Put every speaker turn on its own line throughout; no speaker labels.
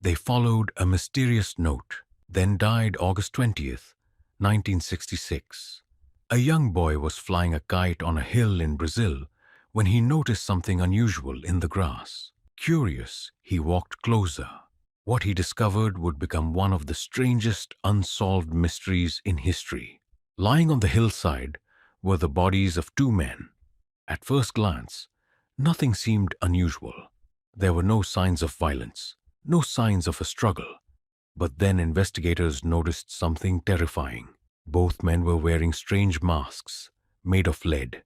They followed a mysterious note, then died August 20th, 1966. A young boy was flying a kite on a hill in Brazil when he noticed something unusual in the grass. Curious, he walked closer. What he discovered would become one of the strangest unsolved mysteries in history. Lying on the hillside were the bodies of two men. At first glance, nothing seemed unusual. There were no signs of violence, no signs of a struggle. But then investigators noticed something terrifying. Both men were wearing strange masks made of lead,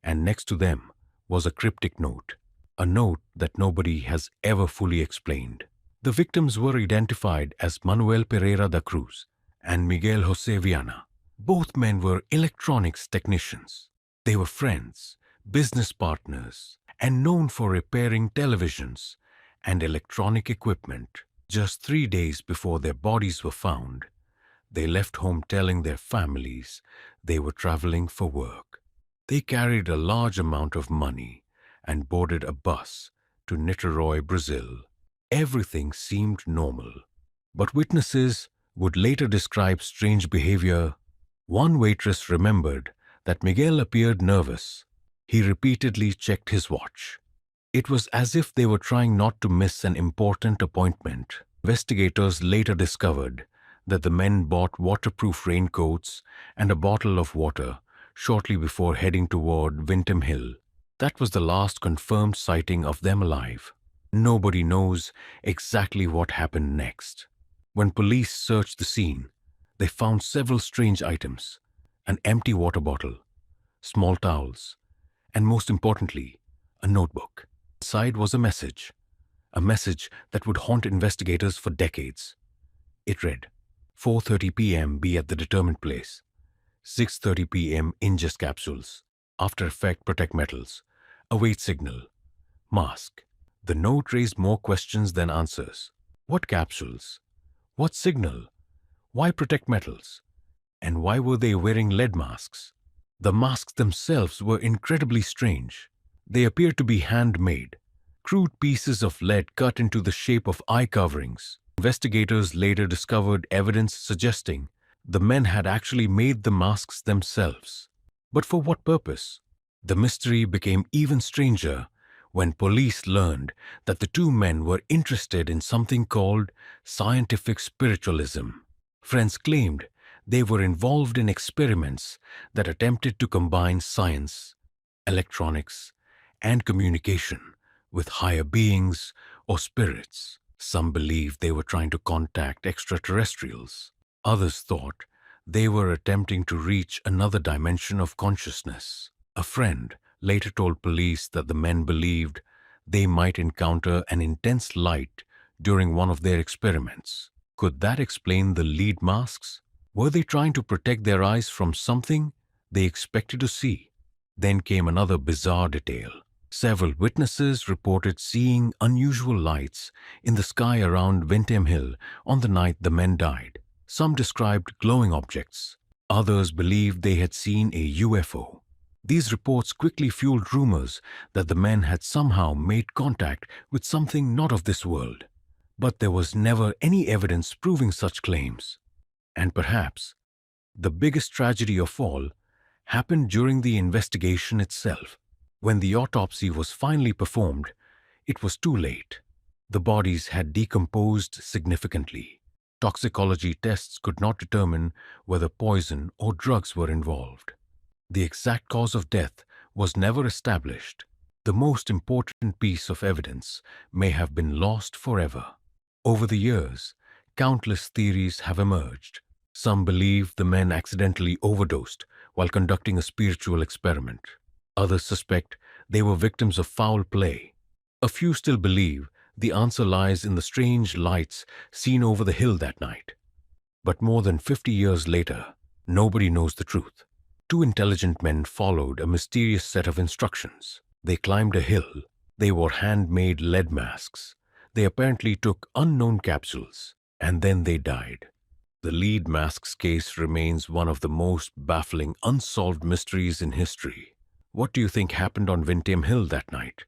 and next to them was a cryptic note, a note that nobody has ever fully explained. The victims were identified as Manuel Pereira da Cruz and Miguel José Viana. Both men were electronics technicians. They were friends, business partners, and known for repairing televisions and electronic equipment. Just 3 days before their bodies were found, they left home telling their families they were traveling for work. They carried a large amount of money and boarded a bus to Niterói, Brazil. Everything seemed normal, but witnesses would later describe strange behavior. One waitress remembered that Miguel appeared nervous. He repeatedly checked his watch. It was as if they were trying not to miss an important appointment. Investigators later discovered that the men bought waterproof raincoats and a bottle of water shortly before heading toward Vintém Hill. That was the last confirmed sighting of them alive. Nobody knows exactly what happened next. When police searched the scene, they found several strange items: an empty water bottle, small towels, and most importantly, a notebook. Inside was a message that would haunt investigators for decades. It read, 4:30 p.m. be at the determined place. 6:30 p.m. ingest capsules. After effect protect metals. Await signal. Mask. The note raised more questions than answers. What capsules? What signal? Why protect metals? And why were they wearing lead masks? The masks themselves were incredibly strange. They appeared to be handmade, crude pieces of lead cut into the shape of eye coverings. Investigators later discovered evidence suggesting the men had actually made the masks themselves. But for what purpose? The mystery became even stranger when police learned that the two men were interested in something called scientific spiritualism. Friends claimed they were involved in experiments that attempted to combine science, electronics, and communication with higher beings or spirits. Some believed they were trying to contact extraterrestrials. Others thought they were attempting to reach another dimension of consciousness. A friend later told police that the men believed they might encounter an intense light during one of their experiments. Could that explain the lead masks? Were they trying to protect their eyes from something they expected to see? Then came another bizarre detail. Several witnesses reported seeing unusual lights in the sky around Vintém Hill on the night the men died. Some described glowing objects. Others believed they had seen a UFO. These reports quickly fueled rumors that the men had somehow made contact with something not of this world. But there was never any evidence proving such claims. And perhaps the biggest tragedy of all happened during the investigation itself. When the autopsy was finally performed, it was too late. The bodies had decomposed significantly. Toxicology tests could not determine whether poison or drugs were involved. The exact cause of death was never established. The most important piece of evidence may have been lost forever. Over the years, countless theories have emerged. Some believe the men accidentally overdosed while conducting a spiritual experiment. Others suspect they were victims of foul play. A few still believe the answer lies in the strange lights seen over the hill that night. But more than 50 years later, nobody knows the truth. Two intelligent men followed a mysterious set of instructions. They climbed a hill. They wore handmade lead masks. They apparently took unknown capsules, and then they died. The lead masks case remains one of the most baffling unsolved mysteries in history. What do you think happened on Vintém Hill that night?